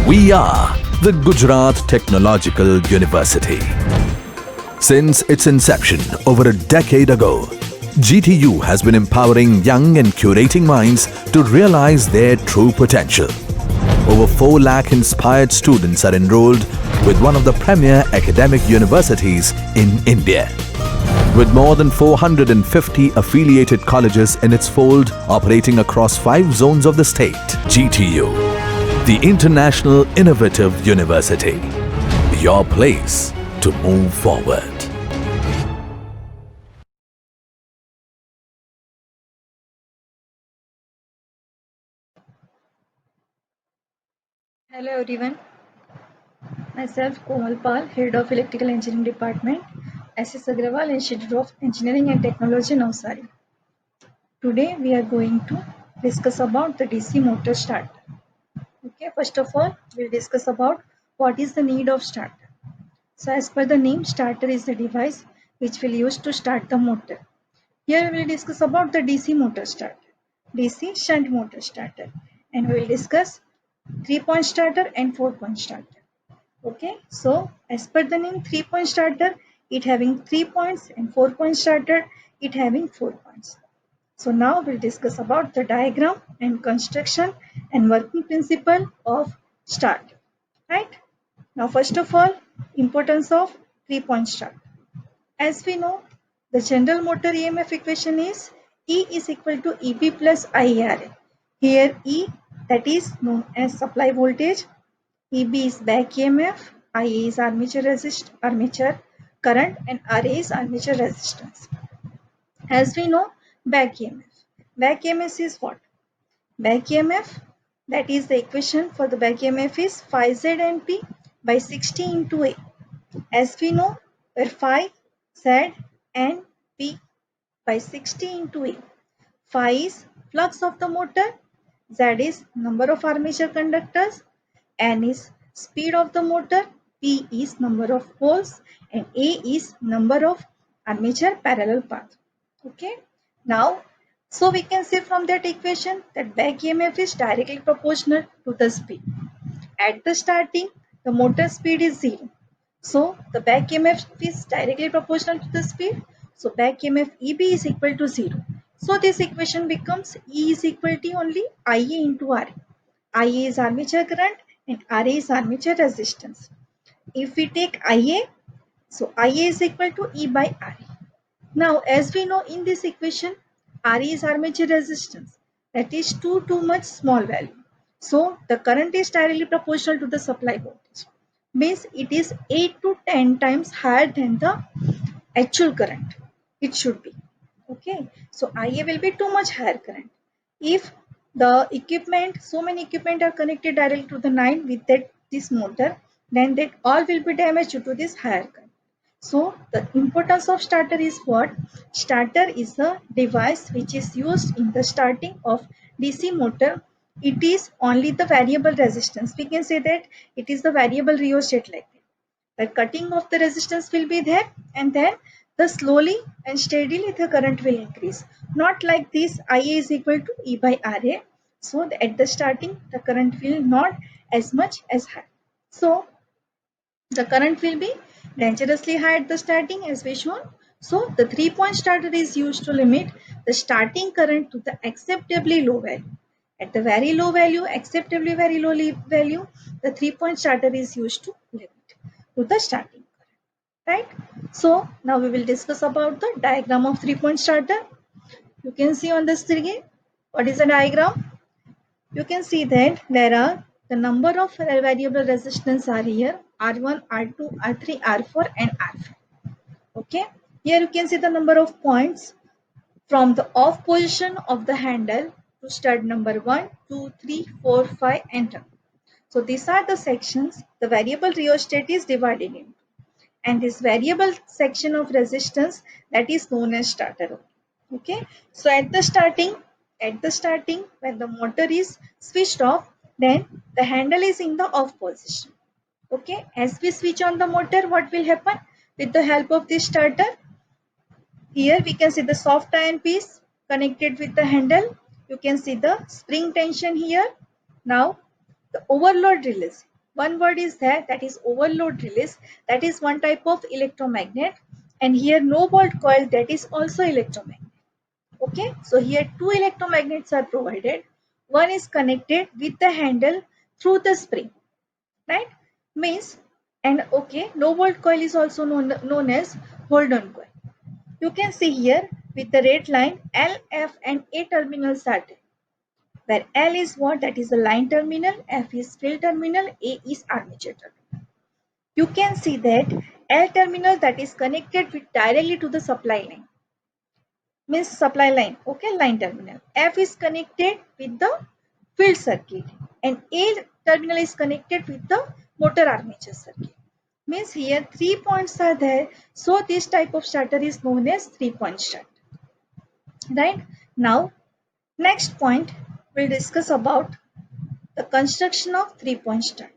We are the Gujarat Technological University. Since its inception over a decade ago, GTU has been empowering young and curating minds to realize their true potential. Over 4 lakh inspired students are enrolled with one of the premier academic universities in India. With more than 450 affiliated colleges in its fold operating across 5 zones of the state, GTU, the International Innovative University, your place to move forward. Hello everyone, myself Komal Pal, Head of Electrical Engineering Department, SS Agrawal Institute of Engineering and Technology, Navsari. Today we are going to discuss about the DC motor starter. Okay, first of all, we'll discuss about what is the need of starter. So as per the name, starter is the device which we'll use to start the motor. Here we will discuss about the DC motor starter, DC shunt motor starter, and we will discuss 3-point starter and 4-point starter. Okay, so as per the name 3-point starter, it having 3 points, and 4-point starter, it having 4 points. So now we'll discuss about the diagram and construction and working principle of starter. Right? Now first of all, importance of 3-point starter. As we know, the general motor EMF equation is E is equal to EB plus IARA. Here E, that is known as supply voltage, EB is back EMF, IA is armature current, and RA is armature resistance. As we know, back EMF. Back EMF is what? Back EMF, that is the equation for the back EMF is phi Z and P by 60 into A. As we know, where phi, Z and P by 60 into A. Phi is flux of the motor, Z is number of armature conductors, N is speed of the motor, P is number of poles, and A is number of armature parallel path. Okay. Now, so we can say from that equation that back EMF is directly proportional to the speed. At the starting, the motor speed is 0. So the back EMF is directly proportional to the speed. So back EMF EB is equal to 0. So this equation becomes E is equal to only IA into RA. IA is armature current and RA is armature resistance. If we take IA, so IA is equal to E by RA. Now as we know in this equation, RA is armature resistance, that is too much small value. So the current is directly proportional to the supply voltage. Means it is 8 to 10 times higher than the actual current. It should be. Okay. So IA will be too much higher current. If the equipment, so many equipment are connected directly to the line with this motor, then that all will be damaged due to this higher current. So the importance of starter is what? Starter is a device which is used in the starting of DC motor. It is only the variable resistance. We can say that it is the variable rheostat like that. The cutting of the resistance will be there, and then the slowly and steadily the current will increase. Not like this IA is equal to E by RA. So at the starting the current will not as much as high. So the current will be dangerously high at the starting as we shown. So the 3-point starter is used to limit the starting current to the acceptably low value. At the very low value, acceptably very low value, the 3-point starter is used to limit to the starting current. Right? So now we will discuss about the diagram of 3-point starter. You can see on the screen what is the diagram. You can see that there are the number of variable resistance are here R1, R2, R3, R4 and R5. Okay. Here you can see the number of points from the off position of the handle to stud number 1, 2, 3, 4, 5 and 10. So these are the sections the variable rheostat is divided into. And this variable section of resistance that is known as starter. Okay. So at the starting when the motor is switched off, then the handle is in the off position. Okay. As we switch on the motor, what will happen with the help of this starter? Here we can see the soft iron piece connected with the handle. You can see the spring tension here. Now the overload release. One word is there, that is overload release. That is one type of electromagnet. And here no volt coil, that is also electromagnet. Okay, so here two electromagnets are provided. One is connected with the handle through the spring, right? Means, and okay, no volt coil is also known as hold on coil. You can see here with the red line, L, F and A terminals are there. Where L is what? That is the line terminal, F is field terminal, A is armature terminal. You can see that L terminal, that is connected with directly to the supply line, means supply line, okay, line terminal. F is connected with the field circuit and A terminal is connected with the motor armature circuit. Means here 3 points are there, so this type of starter is known as 3-point starter. Right? Now, next point, we'll discuss about the construction of 3-point starter.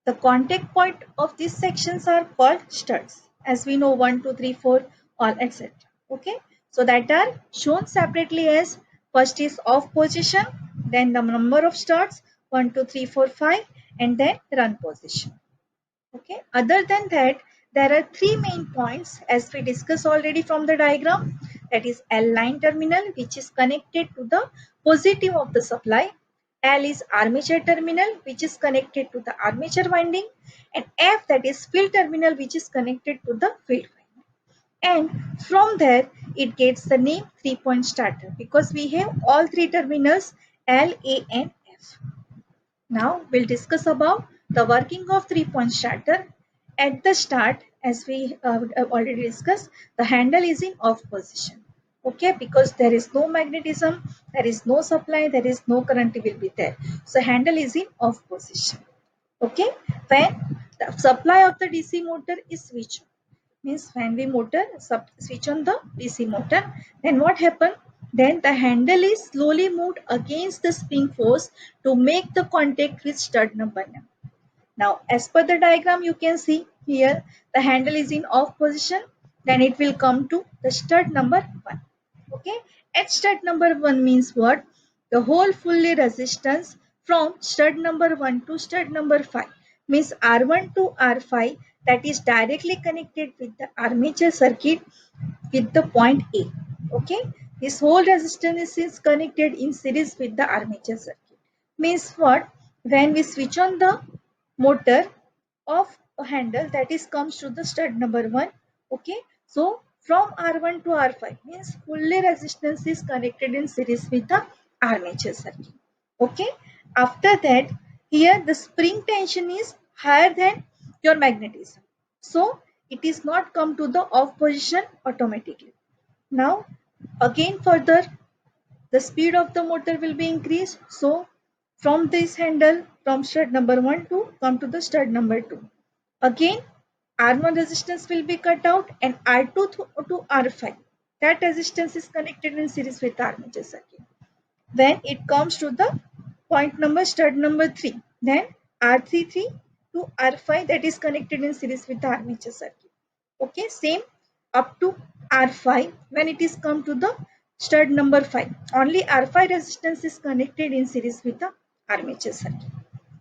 The contact point of these sections are called studs, as we know 1, 2, 3, 4, all etc. Okay, so that are shown separately as first is off position, then the number of studs 1, 2, 3, 4, 5, and then run position. Okay, other than that, there are three main points as we discussed already from the diagram. That is L line terminal, which is connected to the positive of the supply. L is armature terminal, which is connected to the armature winding, and F, that is field terminal, which is connected to the field winding. And from there it gets the name 3-point starter because we have all three terminals L, A and F. Now we'll discuss about the working of 3-point starter. At the start, as we have already discussed, the handle is in off position. Okay, because there is no magnetism, there is no supply, there is no current will be there. So handle is in off position. Okay, when the supply of the DC motor is switched, means when we switch on the DC motor, then what happen? Then the handle is slowly moved against the spring force to make the contact with stud number 1. Now, as per the diagram, you can see here the handle is in off position, then it will come to the stud number 1. Okay, at stud number 1 means what? The whole fully resistance from stud number 1 to stud number 5 means R1 to R5, that is directly connected with the armature circuit with the point A. Okay, this whole resistance is connected in series with the armature circuit. Means what? When we switch on the motor of a handle, that is comes to the stud number 1. Okay, so from R1 to R5 means fully resistance is connected in series with the armature circuit. Okay, after that, here the spring tension is higher than your magnetism, so it is not come to the off position automatically. Now again further the speed of the motor will be increased. So from this handle, from stud number 1 to come to the stud number 2. Again R1 resistance will be cut out and R2 to R5. That resistance is connected in series with armature circuit. When it comes to the point number stud number 3, then R33 to R5, that is connected in series with the armature circuit. Okay, same up to R5. When it is come to the stud number 5, only R5 resistance is connected in series with the armature circuit.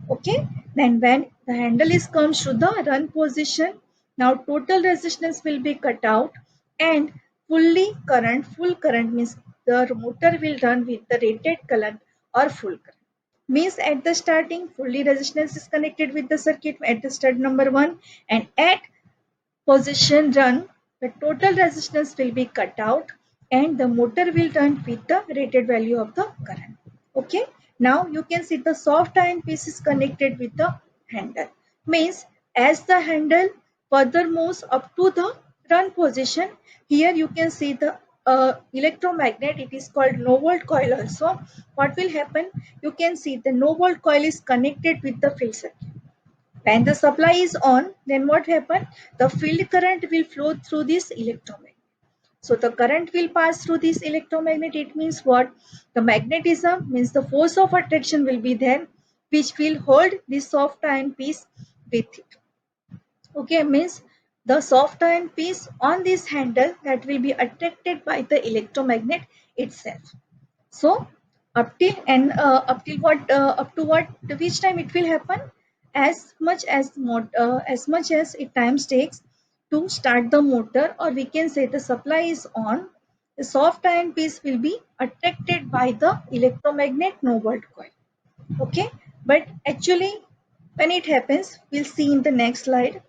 Okay, then when the handle is comes to the run position, now total resistance will be cut out and full current means the motor will run with the rated current or full current. Means at the starting fully resistance is connected with the circuit at the stud number 1, and at position run the total resistance will be cut out and the motor will run with the rated value of the current. Okay, now you can see the soft iron piece is connected with the handle. Means as the handle further moves up to the run position, here you can see the electromagnet, it is called no volt coil also. What will happen? You can see the no volt coil is connected with the field circuit. When the supply is on, then what happen? The field current will flow through this electromagnet. So the current will pass through this electromagnet. It means what? The magnetism means the force of attraction will be there, which will hold this soft iron piece with it. Okay, means the soft iron piece on this handle that will be attracted by the electromagnet itself. So up till and up till what up to what which time it will happen? as much as it times takes to start the motor, or we can say the supply is on, the soft iron piece will be attracted by the electromagnet no volt coil. Okay, but actually when it happens, we'll see in the next slide.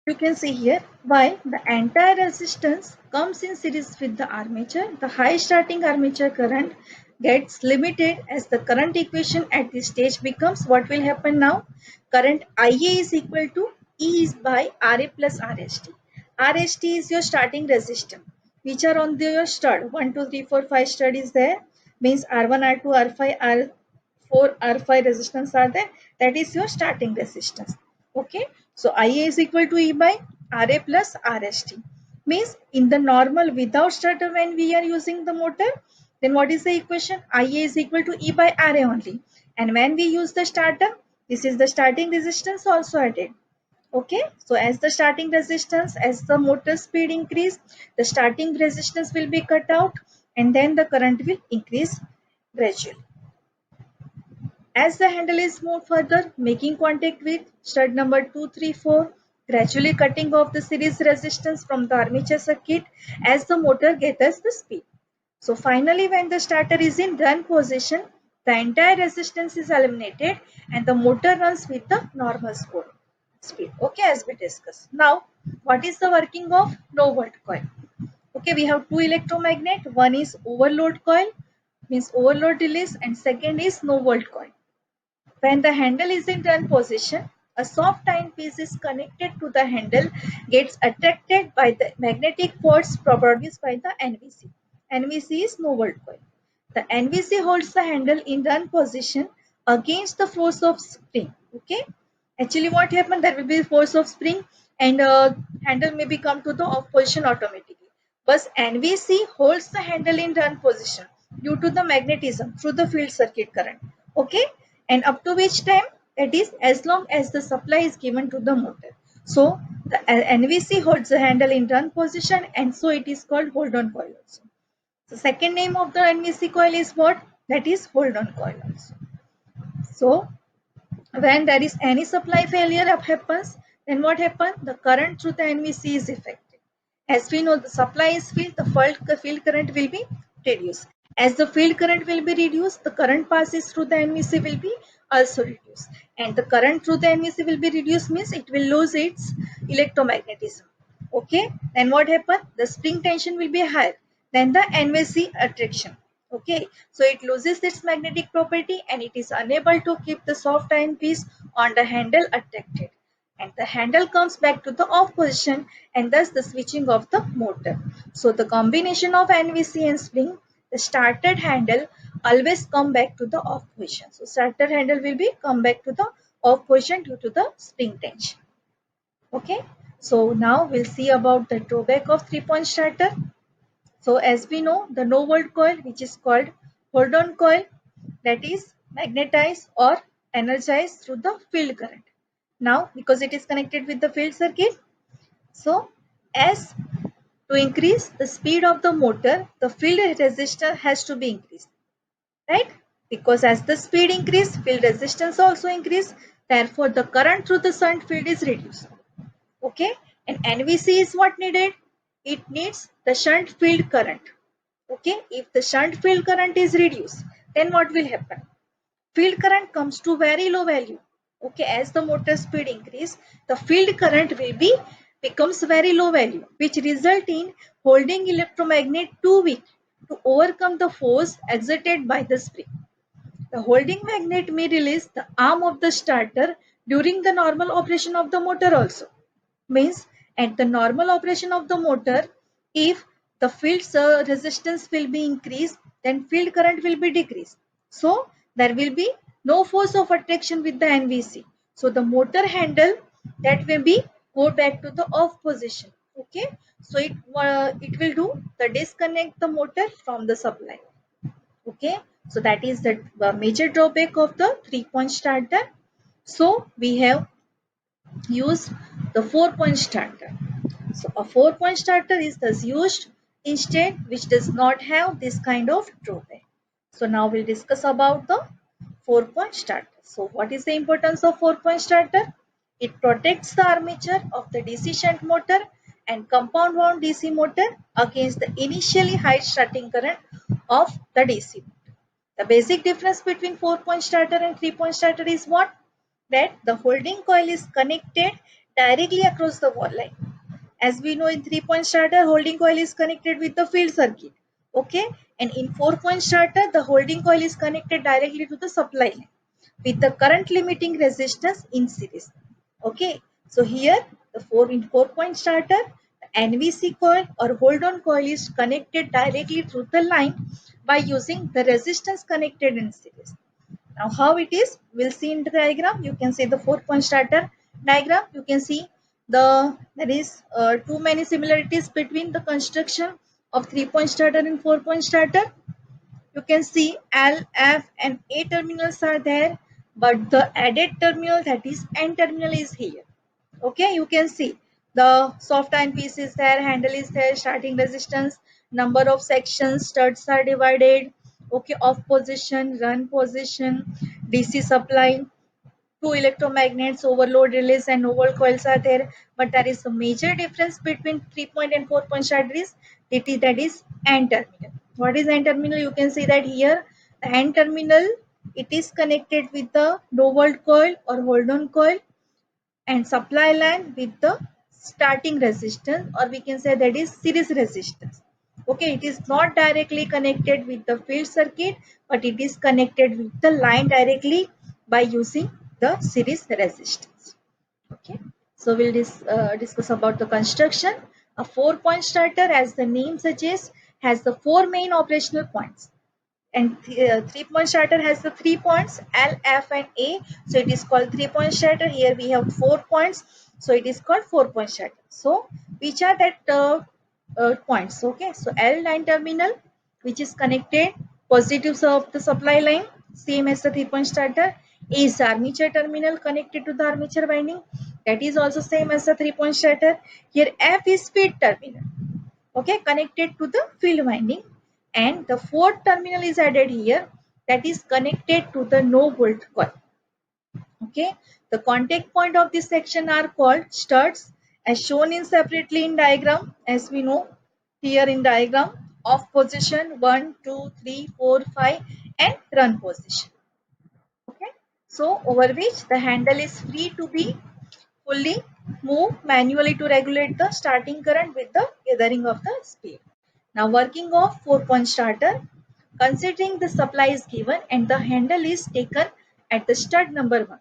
You can see here, while the entire resistance comes in series with the armature, the high starting armature current gets limited as the current equation at this stage becomes what will happen now. Current IA is equal to E is by RA plus RST. RST is your starting resistance, which are on your stud. 1, 2, 3, 4, 5 stud is there. Means R1, R2, R5, R4, R5 resistance are there. That is your starting resistance. Okay, so IA is equal to E by RA plus RST. Means in the normal without starter, when we are using the motor, then what is the equation? IA is equal to E by RA only. And when we use the starter, this is the starting resistance also added. Okay, so as the starting resistance, as the motor speed increase, the starting resistance will be cut out, and then the current will increase gradually. As the handle is moved further, making contact with stud number 2, 3, 4, gradually cutting off the series resistance from the armature circuit as the motor gathers the speed. So finally, when the starter is in run position, the entire resistance is eliminated and the motor runs with the normal speed. Okay, as we discussed. Now, what is the working of no volt coil? Okay, we have two electromagnet. One is overload coil, means overload release, and second is no volt coil. When the handle is in turn position, a soft iron piece is connected to the handle, gets attracted by the magnetic force produced by the NVC. NVC is no volt coil. The NVC holds the handle in run position against the force of spring. Okay. Actually, what happened? There will be force of spring, and handle may become to the off position automatically. But NVC holds the handle in run position due to the magnetism through the field circuit current. Okay, and up to which time? That is as long as the supply is given to the motor. So the NVC holds the handle in run position, and so it is called hold on coil also. The second name of the NVC coil is what? That is hold on coil also. So when there is any supply failure happens, then what happens? The current through the NVC is affected. As we know, the supply is filled, the field current will be reduced. As the field current will be reduced, the current passes through the NVC will be also reduced. And the current through the NVC will be reduced means it will lose its electromagnetism. Okay, then what happens? The spring tension will be higher than the NVC attraction. Okay, so it loses its magnetic property and it is unable to keep the soft iron piece on the handle attracted, and the handle comes back to the off position, and thus the switching of the motor. So the combination of NVC and spring, the started handle always come back to the off position. So started handle will be come back to the off position due to the spring tension. Okay, so now we'll see about the drawback of 3-point starter. So as we know, the no volt coil, which is called hold on coil, that is magnetized or energized through the field current. Now, because it is connected with the field circuit, so as to increase the speed of the motor, the field resistance has to be increased, right? Because as the speed increase, field resistance also increase. Therefore, the current through the shunt field is reduced. Okay, and NVC is what needed? It needs the shunt field current. Okay, if the shunt field current is reduced, then what will happen? Field current comes to very low value. Okay, as the motor speed increase, the field current will be becomes very low value, which result in holding electromagnet too weak to overcome the force exerted by the spring. The holding magnet may release the arm of the starter during the normal operation of the motor also. Means at the normal operation of the motor, if the field resistance will be increased, then field current will be decreased. So there will be no force of attraction with the NVC. So the motor handle that will be go back to the off position. Okay, so it will do the disconnect the motor from the supply. Okay, so that is the major drawback of the 3-point starter. So we have used the 4-point starter. So a 4-point starter is thus used instead, which does not have this kind of drawback. So now we'll discuss about the 4-point starter. So what is the importance of 4-point starter? It protects the armature of the DC shunt motor and compound wound DC motor against the initially high starting current of the DC. The basic difference between 4-point starter and 3-point starter is what? That the holding coil is connected directly across the wall line. As we know, in 3-point starter, holding coil is connected with the field circuit. Okay, and in 4-point starter, the holding coil is connected directly to the supply line with the current limiting resistance in series. Okay, so here the 4-point starter, the NVC coil or hold on coil is connected directly through the line by using the resistance connected in series. Now how it is, we'll see in the diagram. You can see the 4-point starter diagram. You can see there is too many similarities between the construction of 3-point starter and 4-point starter. You can see L, F and A terminals are there, but the added terminal, that is N terminal, is here. Okay, you can see the soft iron piece is there, handle is there, starting resistance, number of sections, studs are divided. Okay, off position, run position, DC supply, two electromagnets, overload release and no volt coils are there. But there is a major difference between 3-point and 4-point starter is that is N terminal. What is N terminal? You can see that here the N terminal, it is connected with the no volt coil or hold on coil and supply line with the starting resistance, or we can say that is series resistance. Okay, it is not directly connected with the field circuit, but it is connected with the line directly by using the series resistance. Okay, so we'll discuss about the construction. A 4-point starter, as the name suggests, has the 4 main operational points, and 3-point starter has the 3 points L, F and A, so it is called 3-point starter. Here we have 4 points, so it is called 4-point starter. So which are that points? Okay, so L line terminal, which is connected positive of the supply line, same as the 3-point starter. A is armature terminal connected to the armature winding, that is also same as the 3-point starter. Here F is feed terminal, okay, connected to the field winding, and the fourth terminal is added here, that is connected to the no volt coil. Okay, the contact point of this section are called studs, as shown in separately in diagram. As we know here in diagram, off position 1, 2, 3, 4, 5 and run position. Okay, so over which the handle is free to be fully move manually to regulate the starting current with the gathering of the speed. Now working of 4-point starter, considering the supply is given and the handle is taken at the stud number 1.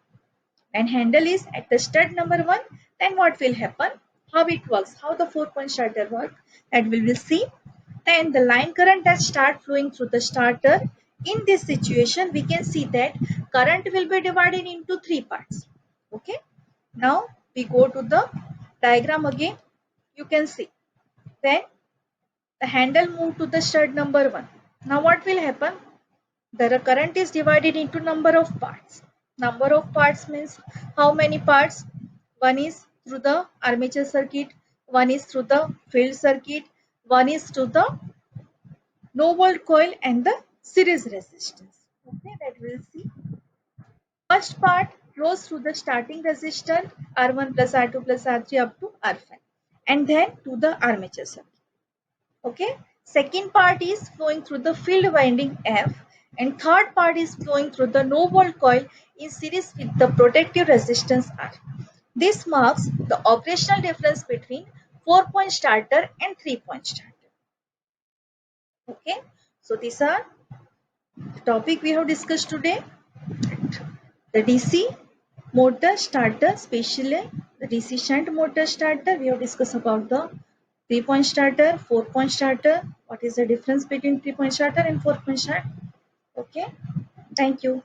And handle is at the stud number 1, then what will happen? How it works, how the 4-point starter works, that we will see. Then the line current that start flowing through the starter. In this situation, we can see that current will be divided into 3 parts. Okay. Now we go to the diagram again. You can see then the handle move to the stud number 1. Now what will happen? The current is divided into number of parts. Number of parts means how many parts? One is through the armature circuit, one is through the field circuit, one is through the no volt coil and the series resistance. Okay, that we'll see. First part flows through the starting resistance R1 plus R2 plus R3 up to R5, and then to the armature circuit. Okay, second part is flowing through the field winding F, and third part is flowing through the no volt coil in series with the protective resistance R. This marks the operational difference between 4-point starter and 3-point starter. Okay, so these are the topic we have discussed today. The DC motor starter, especially the DC shunt motor starter, we have discussed about the 3-point starter, 4-point starter, what is the difference between 3-point starter and 4-point starter. Okay, thank you.